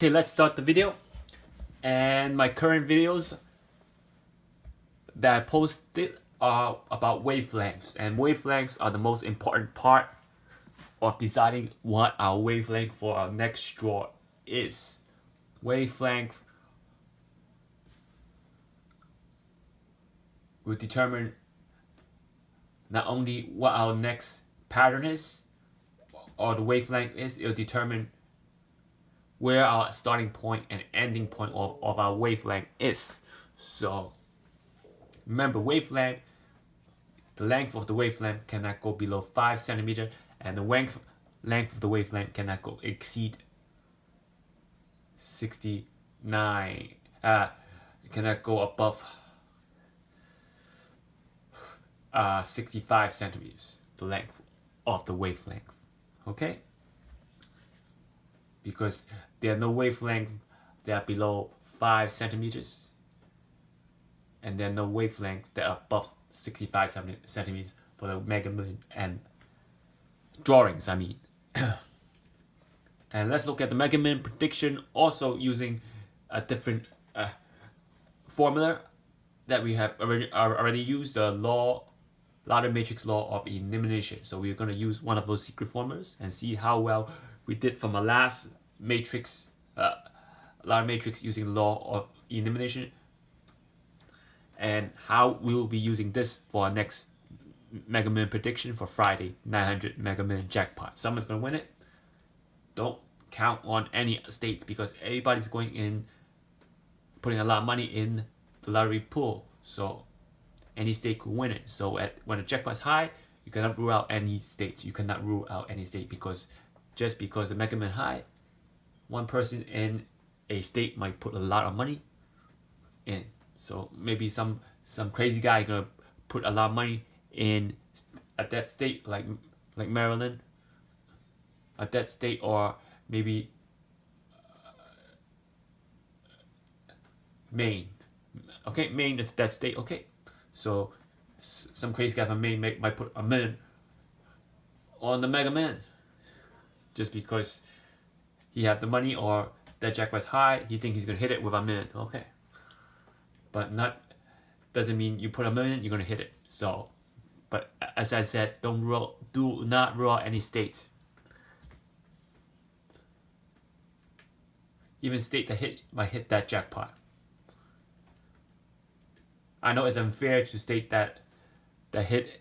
Okay, let's start the video. And my current videos that I posted are about wavelengths, and wavelengths are the most important part of deciding what our wavelength for our next draw is. Wavelength will determine not only what our next pattern is or the wavelength is, it will determine where our starting point and ending point of our wavelength is. So remember, wavelength, the length of the wavelength cannot go below 5 centimeters, and the length of the wavelength cannot go exceed 69. It cannot go above 65 centimeters, the length of the wavelength. Okay? Because there are no wavelength that are below 5 centimeters, and there are no wavelength that are above 65 centimeters for the Mega Million and drawings, I mean. And let's look at the Mega Million prediction, also using a different formula that we have already used, the Lotto matrix law of elimination. So we're going to use one of those secret formulas and see how well we did from our last matrix, Lotto matrix, using the law of elimination, and how we will be using this for our next Mega Million prediction for Friday, 900 Mega Million jackpot. Someone's going to win it. Don't count on any states because everybody's going in, putting a lot of money in the lottery pool. So any state could win it. So when the jackpot is high, you cannot rule out any states. You cannot rule out any state because just because the Mega Million high, one person in a state might put a lot of money in. So maybe some crazy guy gonna put a lot of money in at that state, like Maryland, at that state, or maybe Maine. Okay, Maine is that state. Okay, so some crazy guy from Maine might put $1 million on the Mega Million just because he have the money, or that jackpot's high, he think he's gonna hit it with $1 million. Okay, but not doesn't mean you put $1 million you're gonna hit it. So, but as I said, do not rule out any states. Even state that might hit that jackpot. I know it's unfair to state that hit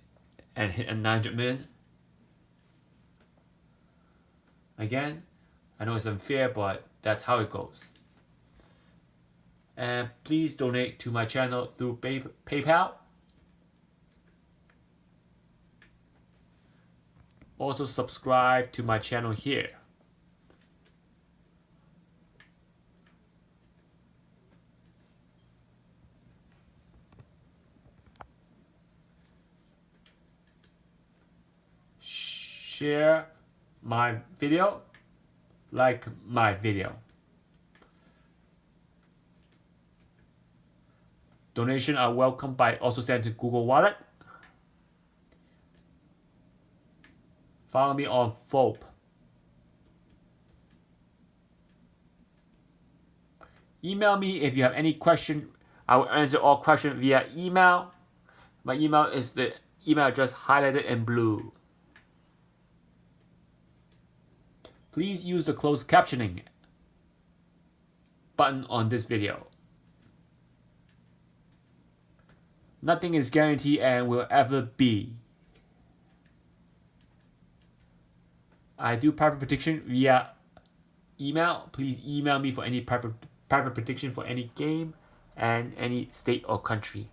a 900 million. Again, I know it's unfair, but that's how it goes. And please donate to my channel through PayPal. Also subscribe to my channel here. Share my video, like my video. Donations are welcome by also sent to Google Wallet. Follow me on FOP. Email me if you have any question. I will answer all questions via email. My email is the email address highlighted in blue. Please use the closed captioning button on this video. Nothing is guaranteed and will ever be. I do private prediction via email. Please email me for any private prediction for any game and any state or country.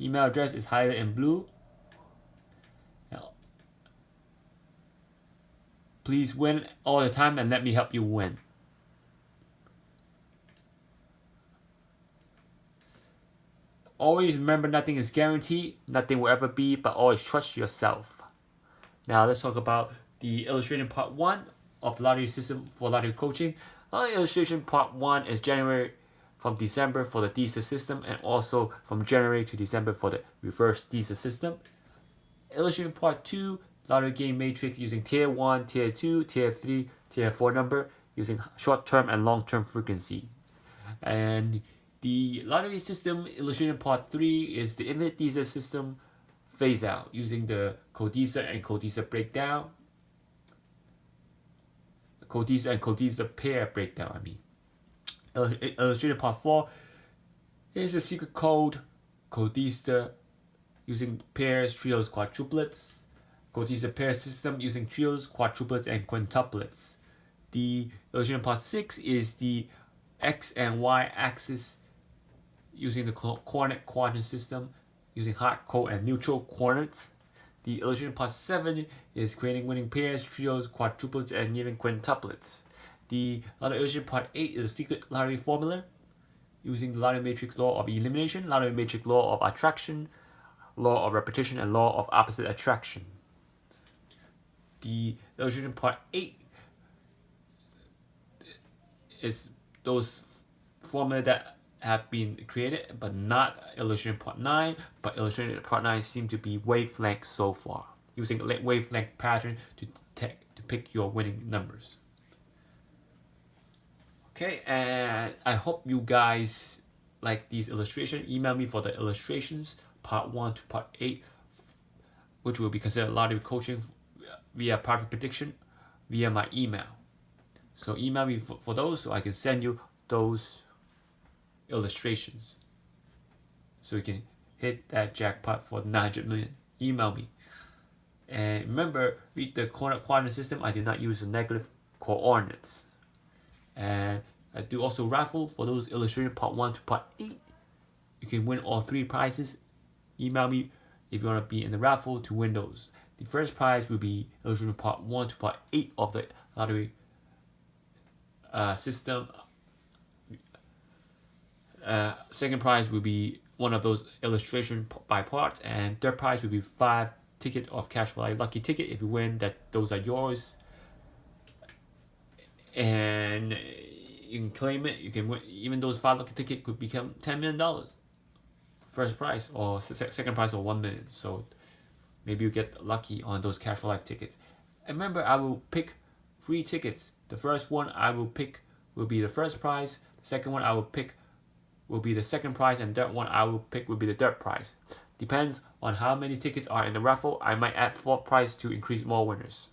Email address is highlighted in blue. Please win all the time and let me help you win. Always remember, nothing is guaranteed, nothing will ever be, but always trust yourself. Now let's talk about the illustration part 1 of lottery system for lottery coaching. Illustration part 1 is from December for the Dster system, and also from January to December for the reverse Dster system. Illustration part 2, lottery game matrix using tier 1, tier 2, tier 3, tier 4 number. using short-term and long-term frequency. And the lottery system illustration part 3 is the infinite Dster system phase out using the co-Dster and co-Dster breakdown. Co-Dster and co-Dster pair breakdown, I mean. Illustration part 4 is the secret code co-Dster using pairs, trios, quadruplets. Co-Dster pair system using trios, quadruplets, and quintuplets. The illustration part 6 is the X and Y axis using the coordinate quadrant system using hot, cold, and neutral coordinates. The illustration part 7 is creating winning pairs, trios, quadruplets, and even quintuplets. The other illustration part 8 is a secret lottery formula using the lottery matrix law of elimination, lottery matrix law of attraction, law of repetition, and law of opposite attraction. The illustration part 8 is those formula that have been created, but not illustration part 9, but illustration part 9 seem to be wavelength so far, using wavelength pattern to pick your winning numbers. Okay, and I hope you guys like these illustrations. Email me for the illustrations, part 1 to part 8, which will be considered lottery coaching via private prediction via my email. So email me for those so I can send you those illustrations. So you can hit that jackpot for 900 million. Email me. And remember, read the quadrant system. I did not use the negative coordinates. And I do also raffle for those illustrated part 1 to part 8. You can win all 3 prizes. Email me if you want to be in the raffle to win those. The first prize will be illustrated part 1 to part 8 of the lottery system. Second prize will be one of those illustration by parts, and third prize will be 5 tickets of cash for life lucky ticket. If you win, those are yours, and you can claim it. You can win. Even those 5 lucky tickets could become $10 million. First prize or second prize or $1 million. So maybe you get lucky on those cash for life tickets. And remember, I will pick 3 tickets. The first one I will pick will be the first prize. The second one I will pick will be the second prize, and third one I will pick will be the third prize. Depends on how many tickets are in the raffle. I might add 4th prize to increase more winners.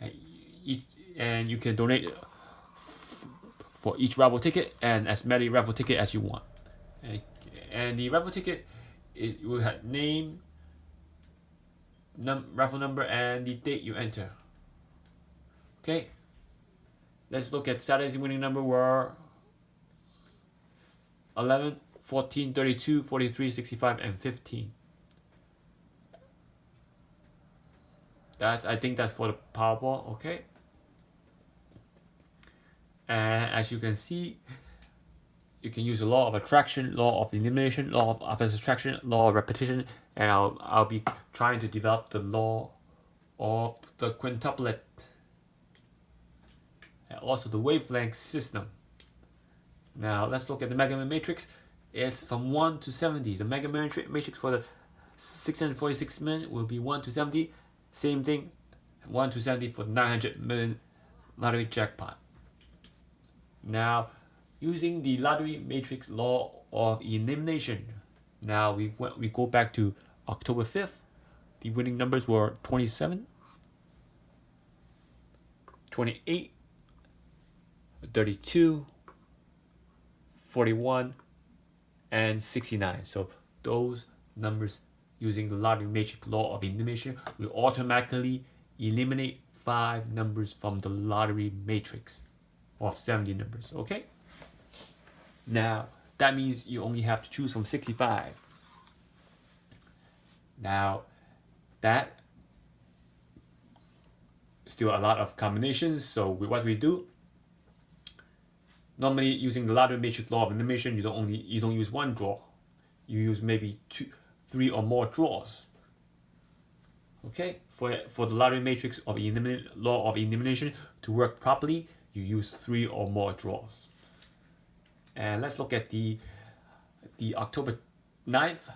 And you can donate for each raffle ticket and as many raffle tickets as you want. And the raffle ticket will have name, raffle number, and the date you enter. Okay, let's look at Saturday's winning number were 11, 14, 32, 43, 65, and 15. I think that's for the Powerball, okay? And as you can see, you can use the law of attraction, law of elimination, law of opposite attraction, law of repetition, and I'll be trying to develop the law of the quintuplet. And also the wavelength system. Now let's look at the Mega Man Matrix. It's from 1 to 70. The Mega Man Matrix for the 646 million will be 1 to 70. Same thing, 1 to 70 for 900 million lottery jackpot. Now, using the lottery matrix law of elimination. Now we go back to October 5th. The winning numbers were 27, 28, 32, 41, and 69. So those numbers using the lottery matrix law of elimination will automatically eliminate 5 numbers from the lottery matrix of 70 numbers. Okay? Now that means you only have to choose from 65. Now that still a lot of combinations. So what we do, normally using the lottery matrix law of elimination, you don't use one draw. You use maybe 2, 3 or more draws. Okay, for the lottery matrix of law of elimination to work properly, you use 3 or more draws. And let's look at the October 9th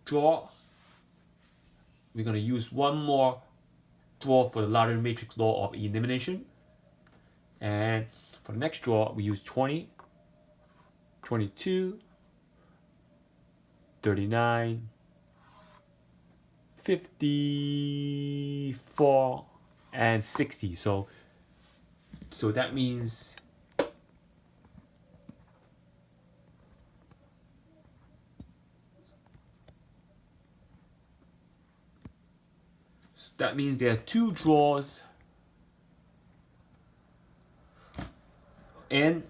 draw. We're going to use one more draw for the lottery matrix law of elimination. And for the next draw, we use 20, 22, 39, 54, and 60. So that means there are 2 draws in,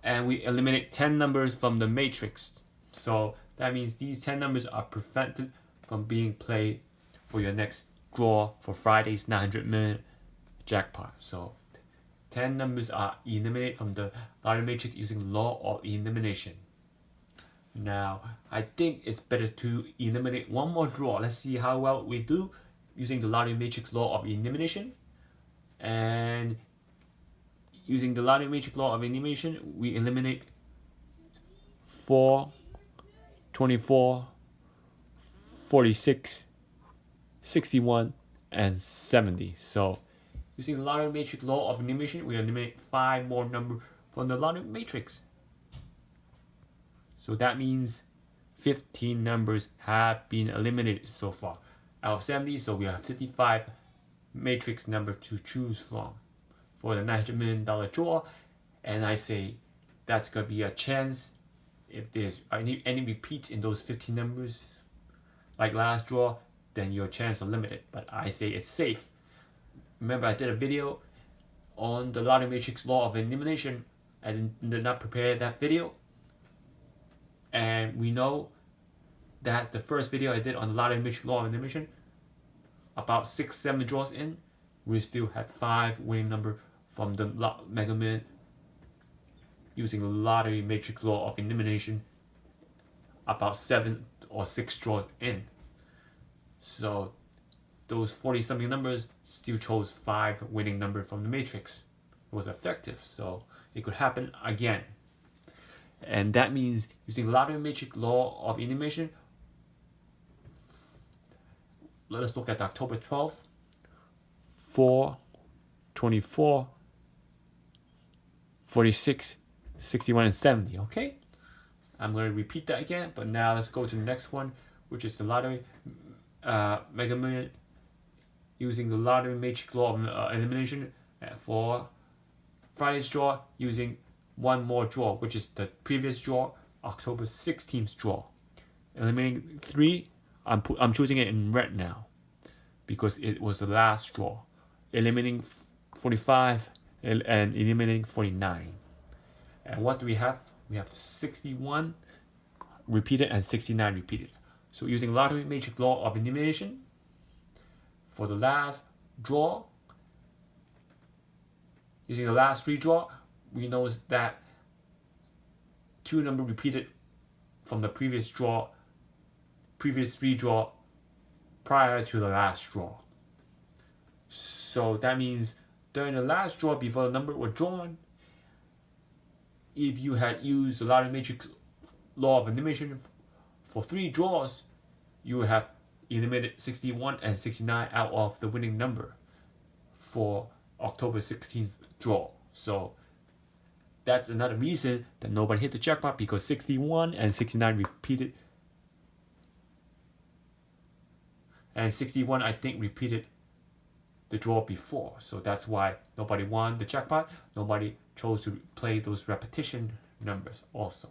and we eliminate 10 numbers from the matrix. So that means these 10 numbers are prevented from being played for your next draw for Friday's 900-minute jackpot. So 10 numbers are eliminated from the lottery matrix using law of elimination. Now, I think it's better to eliminate one more draw. Let's see how well we do using the lottery matrix law of elimination. And using the lottery matrix law of elimination, we eliminate 4, 24, 46, 61, and 70. So using the lottery matrix law of elimination, we eliminate 5 more numbers from the lottery matrix. So that means 15 numbers have been eliminated so far out of 70. So we have 55 matrix number to choose from for the $900 million draw. And I say that's going to be a chance. If there's any repeats in those 15 numbers, like last draw, then your chance are limited. But I say it's safe. Remember, I did a video on the lottery matrix law of elimination. I did not prepare that video. And we know that the first video I did on the lottery matrix law of elimination, about 6-7 draws in, we still had 5 winning number from the Mega Million using the lottery matrix law of elimination about 7 or 6 draws in. So those 40-something numbers still chose 5 winning number from the matrix. It was effective, so it could happen again. And that means using lottery matrix law of elimination, let us look at October 12th, 4, 24, 46, 61, and 70, okay? I'm going to repeat that again, but now let's go to the next one, which is the lottery Mega Million using the lottery matrix law of elimination for Friday's draw using one more draw, which is the previous draw, October 16th draw. Eliminating 3, I'm choosing it in red now because it was the last draw. Eliminating 45 and eliminating 49. And what do we have? We have 61 repeated and 69 repeated. So using lottery matrix law of elimination for the last draw, using the last 3 draw, we know that 2 number repeated from the previous 3 draw prior to the last draw. So that means during the last draw before the number were drawn, if you had used the lottery matrix law of elimination for 3 draws, you would have eliminated 61 and 69 out of the winning number for October 16th draw. So that's another reason that nobody hit the jackpot, because 61 and 69 repeated. And 61, I think, repeated the draw before. So that's why nobody won the jackpot. Nobody chose to play those repetition numbers also.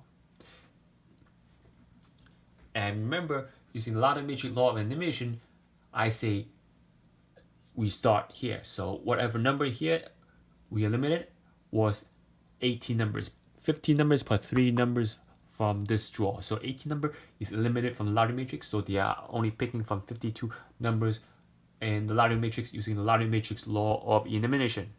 And remember, using the lottery matrix law of elimination, I say we start here. So whatever number here we eliminated was 18 numbers. 15 numbers plus 3 numbers from this draw. So 18 number is eliminated from the lottery matrix. So they are only picking from 52 numbers in the lottery matrix using the lottery matrix law of elimination.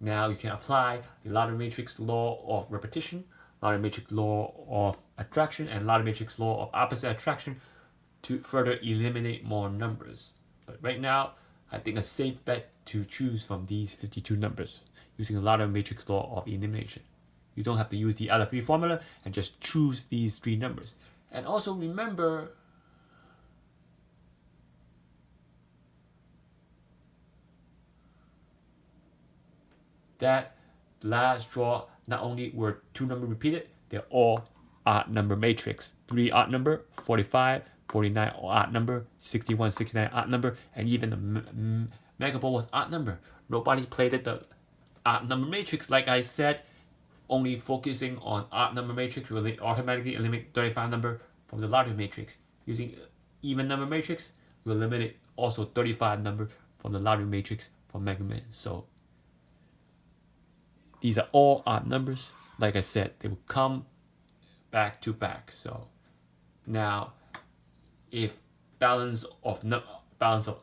Now you can apply the lottery matrix law of repetition, lottery matrix law of attraction, and lottery matrix law of opposite attraction to further eliminate more numbers. But right now, I think a safe bet to choose from these 52 numbers using the lottery matrix law of elimination. You don't have to use the other 3 formula and just choose these 3 numbers. And also remember, that the last draw, not only were 2 numbers repeated, they're all odd number matrix. 3 odd number, 45, 49 odd number, 61, 69 odd number, and even the Mega Ball was odd number. Nobody played it the odd number matrix. Like I said, only focusing on odd number matrix will automatically eliminate 35 number from the Lotto matrix. Using even number matrix will eliminate also 35 number from the Lotto matrix for Mega Man. So these are all odd numbers. Like I said, they will come back to back. So now, if balance of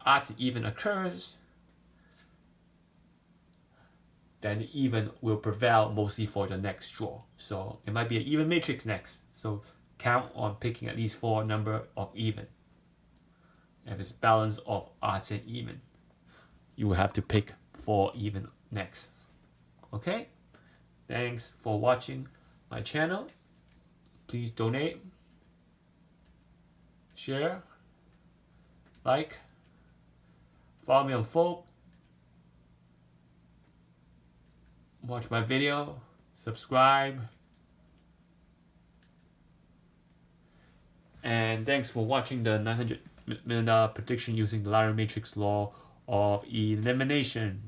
odds even occurs, then the even will prevail mostly for the next draw. So it might be an even matrix next. So count on picking at least 4 number of even. If it's balance of odds and even, you will have to pick 4 even next. Okay? Thanks for watching my channel. Please donate, share, like, follow me on Folk, watch my video, subscribe, and thanks for watching the $900 million prediction using the Lotto Matrix law of elimination.